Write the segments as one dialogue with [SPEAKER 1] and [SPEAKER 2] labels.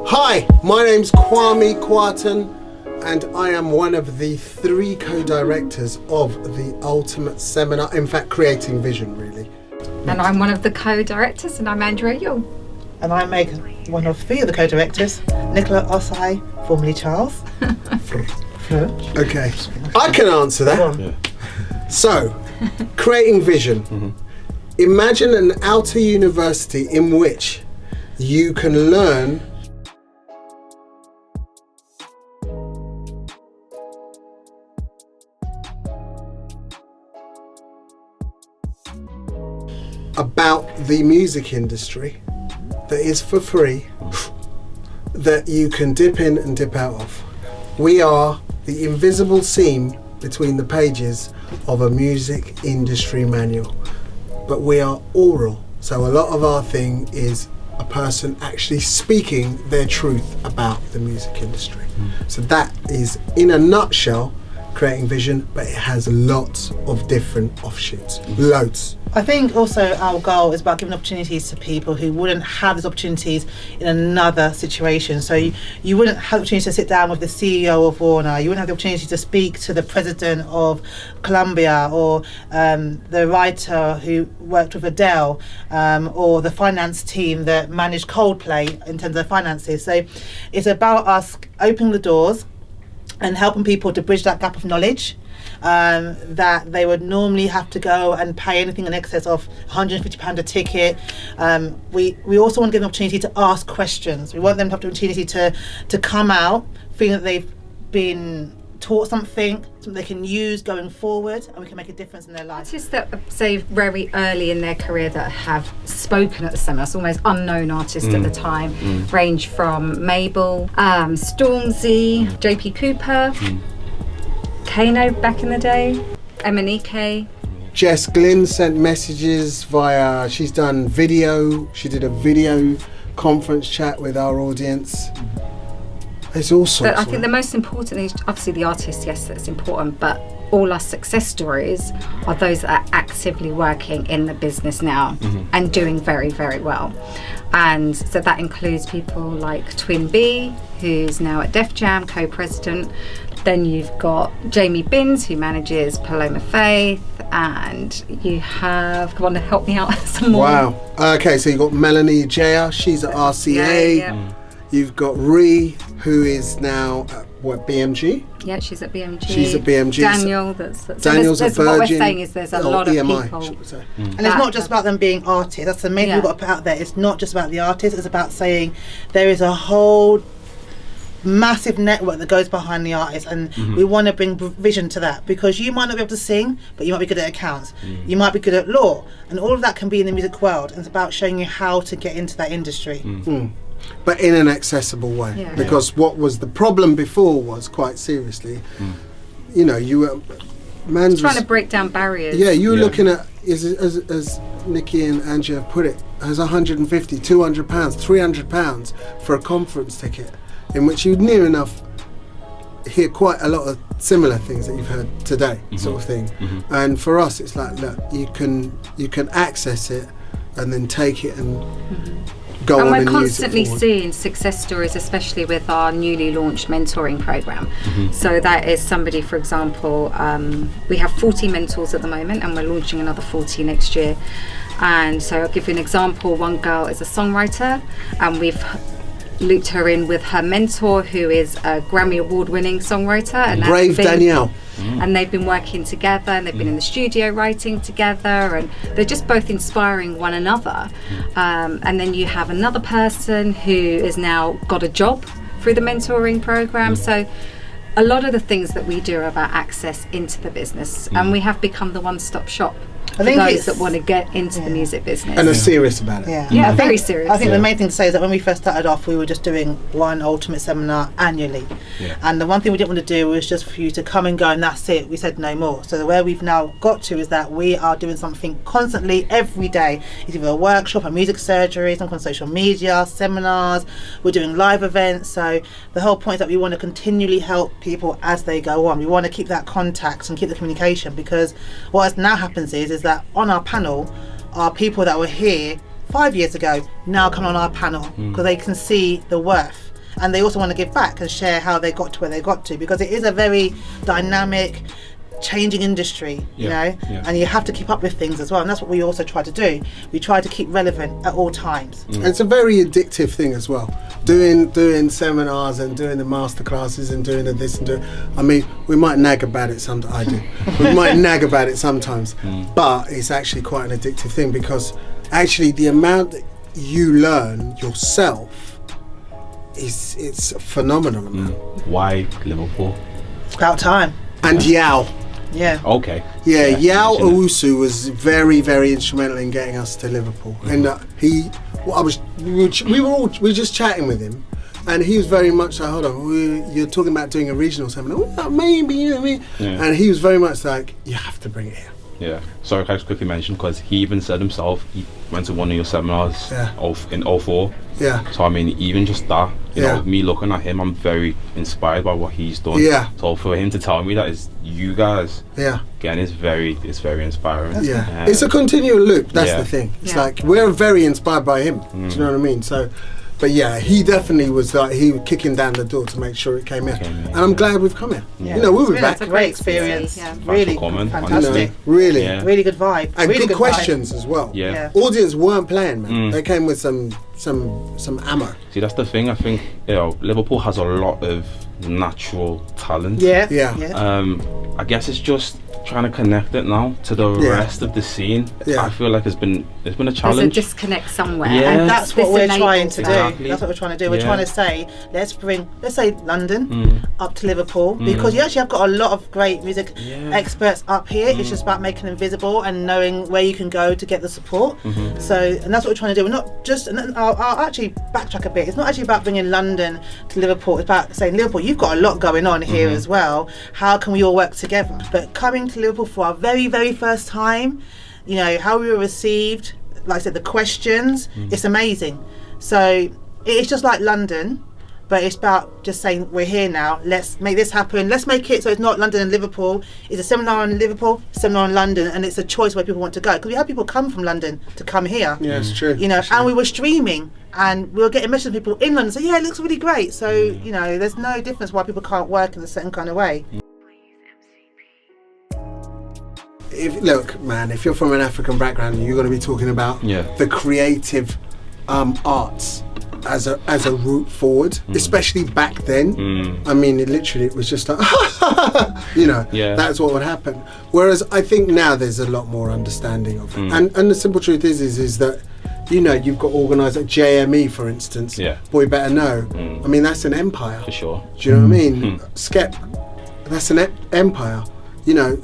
[SPEAKER 1] Hi, my name's Kwame Kwarton, and I am one of the 3 co-directors of the Ultimate Seminar, in fact, Creating Vision, really.
[SPEAKER 2] And I'm one of the co-directors, and I'm Andrea Young.
[SPEAKER 3] And I'm Megan, one of 3 of the co-directors, Nicola Osai, formerly Charles.
[SPEAKER 1] Okay, I can answer that. Yeah. So, Creating Vision. Mm-hmm. Imagine an outer university in which you can learn about the music industry that is for free, that you can dip in and dip out of. We are the invisible seam between the pages of a music industry manual, but we are oral, so a lot of our thing is a person actually speaking their truth about the music industry. So that is, in a nutshell, Creating Vision, but it has lots of different offshoots, loads.
[SPEAKER 3] I think also our goal is about giving opportunities to people who wouldn't have these opportunities in another situation. So you wouldn't have the opportunity to sit down with the CEO of Warner, you wouldn't have the opportunity to speak to the president of Columbia, or the writer who worked with Adele, or the finance team that managed Coldplay in terms of their finances. So it's about us opening the doors and helping people to bridge that gap of knowledge that they would normally have to go and pay anything in excess of £150 a ticket. We also want to give them an opportunity to ask questions. We want them to have the opportunity to come out feeling that they've been taught something they can use going forward, and we can make a difference in their life.
[SPEAKER 2] Artists that say very early in their career that have spoken at the seminar, it's almost unknown artists at the time, range from Mabel, Stormzy, JP Cooper, Kano back in the day, Emanike.
[SPEAKER 1] Jess Glynn sent messages via, she's done video, she did a video conference chat with our audience. There's all sorts.
[SPEAKER 2] But I think the most important is obviously the artist, yes, that's important, but all our success stories are those that are actively working in the business now and doing very, very well. And so that includes people like Twin B, who's now at Def Jam, co-president. Then you've got Jamie Binns, who manages Paloma Faith, and you have, come on, help me out some more.
[SPEAKER 1] Wow. Okay, so you've got Melanie Jaya, she's at RCA.
[SPEAKER 2] Yeah.
[SPEAKER 1] You've got Ree, who is now at BMG?
[SPEAKER 2] Yeah, she's at BMG.
[SPEAKER 1] She's at BMG.
[SPEAKER 2] Daniel,
[SPEAKER 1] Daniel's at Virgin.
[SPEAKER 2] What we're saying is there's a lot of
[SPEAKER 1] EMI,
[SPEAKER 2] people.
[SPEAKER 3] And it's not just about them being artists. That's the main thing we've got to put out there. It's not just about the artists. It's about saying there is a whole massive network that goes behind the artist, and we want to bring vision to that, because you might not be able to sing, but you might be good at accounts, you might be good at law, and all of that can be in the music world, and it's about showing you how to get into that industry.
[SPEAKER 1] But in an accessible way, because what was the problem before was, quite seriously, you know, you were
[SPEAKER 2] trying to break down barriers.
[SPEAKER 1] Yeah, you were looking at, as Nikki and Angie have put it, as £150, £200, £300 for a conference ticket, in which you'd near enough hear quite a lot of similar things that you've heard today, sort of thing. And for us, it's like, look, you can access it and then take it and go on and use it.
[SPEAKER 2] And we're constantly seeing success stories, especially with our newly launched mentoring program. So that is somebody, for example, we have 40 mentors at the moment, and we're launching another 40 next year. And so I'll give you an example. One girl is a songwriter, and we've looped her in with her mentor, who is a Grammy award-winning songwriter, and
[SPEAKER 1] Brave Danielle.
[SPEAKER 2] And they've been working together, and they've been in the studio writing together, and they're just both inspiring one another. And then you have another person who has now got a job through the mentoring program. So a lot of the things that we do are about access into the business, and we have become the one-stop shop for those that want to get into the music business.
[SPEAKER 1] And are serious about it.
[SPEAKER 2] Yeah, very serious.
[SPEAKER 3] I think the main thing to say is that when we first started off, we were just doing one ultimate seminar annually. And the one thing we didn't want to do was just for you to come and go and that's it. We said no more. So where we've now got to is that we are doing something constantly every day. It's either a workshop, a music surgery, some kind of social media, seminars. We're doing live events. So the whole point is that we want to continually help people as they go on. We want to keep that contact and keep the communication, because what now happens is that on our panel are people that were here 5 years ago now come on our panel because they can see the worth and they also want to give back and share how they got to where they got to, because it is a very dynamic, changing industry, you know, and you have to keep up with things as well, and that's what we also try to do. We try to keep relevant at all times.
[SPEAKER 1] It's a very addictive thing as well, doing seminars and doing the master classes and doing this and doing, I mean, we might nag about it sometimes. I do. We might nag about it sometimes, but it's actually quite an addictive thing, because actually the amount that you learn yourself it's a phenomenal amount.
[SPEAKER 4] Why Liverpool?
[SPEAKER 3] It's about time.
[SPEAKER 1] And Yao.
[SPEAKER 3] Yeah.
[SPEAKER 4] Okay.
[SPEAKER 1] Yeah, Yao
[SPEAKER 4] mention it.
[SPEAKER 1] Owusu was very, very instrumental in getting us to Liverpool. And we were just chatting with him, and he was very much like, hold on, you're talking about doing a regional seminar. Well, maybe, you know what I mean?
[SPEAKER 4] Yeah.
[SPEAKER 1] And he was very much like, you have to bring it here.
[SPEAKER 4] Yeah. Sorry, can I just quickly mention, because he even said himself, he went to one of your seminars in 04.
[SPEAKER 1] Yeah.
[SPEAKER 4] So I mean, even just that, you
[SPEAKER 1] Yeah.
[SPEAKER 4] know, me looking at him, I'm very inspired by what he's done.
[SPEAKER 1] Yeah.
[SPEAKER 4] So for him to tell me that is you guys,
[SPEAKER 1] Yeah.
[SPEAKER 4] again, it's very inspiring.
[SPEAKER 1] Yeah. It's a continual loop, that's
[SPEAKER 4] Yeah.
[SPEAKER 1] the thing. It's
[SPEAKER 2] Yeah.
[SPEAKER 1] like, we're very inspired by him. Do you know what I mean? So, but yeah, he definitely was like, he was kicking down the door to make sure it came here. And I'm glad we've come here.
[SPEAKER 3] Yeah.
[SPEAKER 1] You know, we'll be
[SPEAKER 3] It's
[SPEAKER 1] back.
[SPEAKER 3] a great experience.
[SPEAKER 2] Yeah.
[SPEAKER 3] Really
[SPEAKER 4] for coming,
[SPEAKER 3] fantastic.
[SPEAKER 1] Really.
[SPEAKER 4] Yeah.
[SPEAKER 3] Really good vibe.
[SPEAKER 1] And
[SPEAKER 3] really
[SPEAKER 1] good
[SPEAKER 3] vibe.
[SPEAKER 1] questions as well.
[SPEAKER 4] Yeah.
[SPEAKER 1] Audience weren't playing, man. They came with some ammo.
[SPEAKER 4] See, that's the thing. I think, you know, Liverpool has a lot of natural talent.
[SPEAKER 3] Yeah.
[SPEAKER 1] Yeah.
[SPEAKER 4] I guess it's just trying to connect it now to the rest of the scene.
[SPEAKER 1] Yeah.
[SPEAKER 4] I feel like it's been a
[SPEAKER 2] There's a
[SPEAKER 4] challenge.
[SPEAKER 2] disconnect somewhere.
[SPEAKER 4] Yeah.
[SPEAKER 2] And
[SPEAKER 3] That's what
[SPEAKER 2] this
[SPEAKER 3] we're
[SPEAKER 2] enables
[SPEAKER 3] trying to
[SPEAKER 2] that.
[SPEAKER 3] do.
[SPEAKER 4] Exactly.
[SPEAKER 3] That's what we're trying to do. We're
[SPEAKER 4] Yeah.
[SPEAKER 3] trying to say, let's say London up to Liverpool, because you actually have got a lot of great music experts up here. It's just about making them visible and knowing where you can go to get the support. So, and that's what we're trying to do. We're not just, and then I'll actually backtrack a bit. It's not actually about bringing London to Liverpool. It's about saying, Liverpool, you've got a lot going on here as well. How can we all work together? But coming to Liverpool for our very, very first time, you know, how we were received, like I said, the questions, it's amazing. So it's just like London, but it's about just saying, we're here now, let's make this happen. Let's make it so it's not London and Liverpool. It's a seminar in Liverpool, seminar in London, and it's a choice where people want to go. Because we have people come from London to come here.
[SPEAKER 1] Yeah, it's true.
[SPEAKER 3] You know, and we were streaming, and we were getting messages from people in London say, yeah, it looks really great. So, you know, there's no difference why people can't work in a certain kind of way.
[SPEAKER 1] Look, man, if you're from an African background, you're going to be talking about the creative arts as a route forward, especially back then. I mean, it was just like, you know, that's what would happen. Whereas I think now there's a lot more understanding of it. And the simple truth is that, you know, you've got organised like JME, for instance. Boy Better Know. I mean, that's an empire.
[SPEAKER 4] For sure.
[SPEAKER 1] Do you know what I mean? Skep, that's an empire. You know,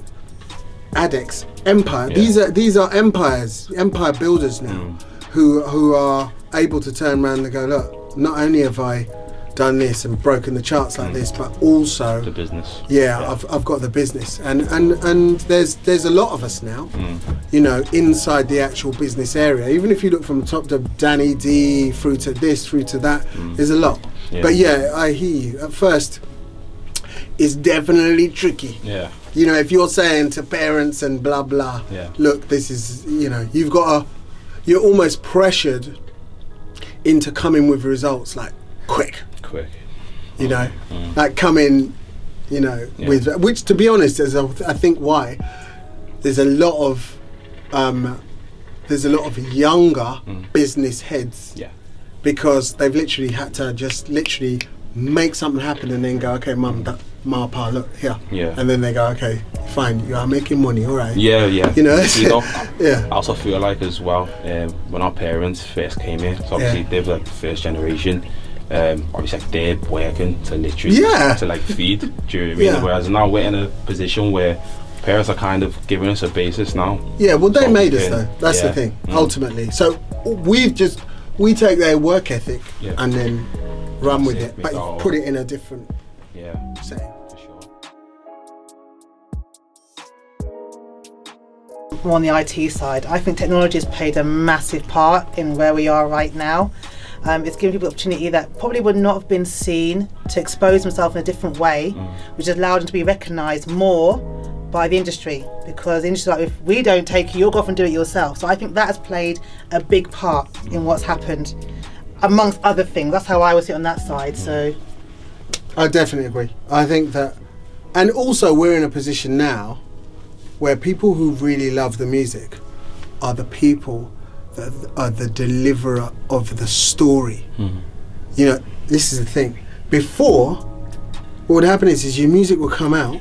[SPEAKER 1] Adex, empire. These are empire builders now, who are able to turn around and go, look, not only have I done this and broken the charts like this, but also
[SPEAKER 4] the business.
[SPEAKER 1] I've got the business, and there's a lot of us now, you know, inside the actual business area. Even if you look from the top to Danny D, through to this, through to that, there's a lot. But yeah, I hear you. At first, it's definitely tricky. You know, if you're saying to parents and blah blah, look, this is, you know, you're almost pressured into coming with results like quick. You know, like coming, you know, with which, to be honest, I think why there's a lot of younger business heads, because they've literally had to just literally make something happen and then go, okay, mum, ma, pa, look here, and then they go, okay, fine, you are making money, all right. You know,
[SPEAKER 4] I also feel like as well, when our parents first came here, so obviously they were like the first generation. Obviously like they're working to literally to like feed. Do you know what I mean? Whereas now we're in a position where parents are kind of giving us a basis now.
[SPEAKER 1] Yeah, well, they made us though. That's the thing. Ultimately, so we take their work ethic and then run with it, but you put it in a different setting.
[SPEAKER 4] For sure.
[SPEAKER 3] More on the IT side, I think technology has played a massive part in where we are right now. It's giving people the opportunity that probably would not have been seen to expose themselves in a different way, which has allowed them to be recognised more by the industry, because the industry, like, if we don't take you, you'll go off and do it yourself. So I think that has played a big part in what's happened. amongst other things. That's how I would sit on that side. So
[SPEAKER 1] I definitely agree. I think that, and also we're in a position now where people who really love the music are the people that are the deliverer of the story. You know, this is the thing. Before, what would happen is your music would come out,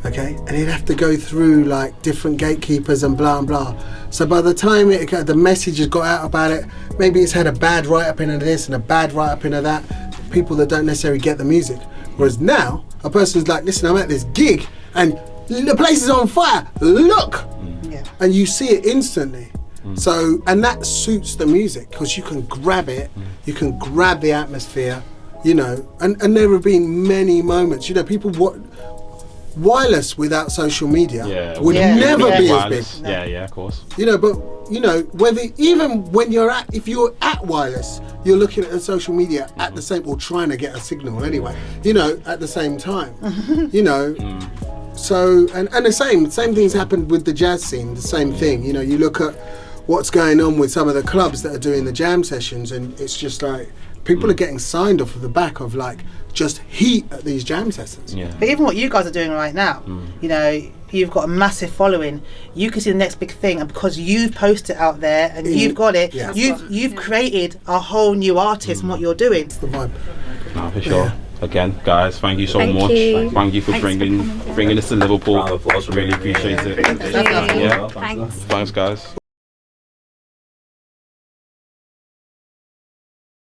[SPEAKER 1] okay, and it'd have to go through like different gatekeepers and blah and blah. So by the time the message has got out about it, maybe it's had a bad write-up into this and a bad write-up into that, people that don't necessarily get the music. Whereas now, a person's like, listen, I'm at this gig and the place is on fire, look!
[SPEAKER 3] yeah.
[SPEAKER 1] And you see it instantly. So, and that suits the music because you can grab it, you can grab the atmosphere, you know, and there have been many moments, you know, people wireless without social media would never be
[SPEAKER 4] wireless.
[SPEAKER 1] as big.
[SPEAKER 4] Yeah, of course.
[SPEAKER 1] You know, but you know, whether even when if you're at wireless, you're looking at the social media at the same, or trying to get a signal anyway, you know, at the same time, you know. So, and the same things happened with the jazz scene, the same thing, you know, you look at what's going on with some of the clubs that are doing the jam sessions, and it's just like, people are getting signed off of the back of like just heat at these jam sessions.
[SPEAKER 4] Yeah.
[SPEAKER 3] But even what you guys are doing right now, you know, you've got a massive following. You can see the next big thing, and because you've posted it out there and you've got it, you've created a whole new artist in what you're doing.
[SPEAKER 1] It's the vibe.
[SPEAKER 4] No, for sure. Again, guys, thank you so much. Thank you for bringing us to Liverpool. Really appreciate it.
[SPEAKER 2] Thank you.
[SPEAKER 4] Yeah.
[SPEAKER 2] Thanks.
[SPEAKER 4] Thanks, guys.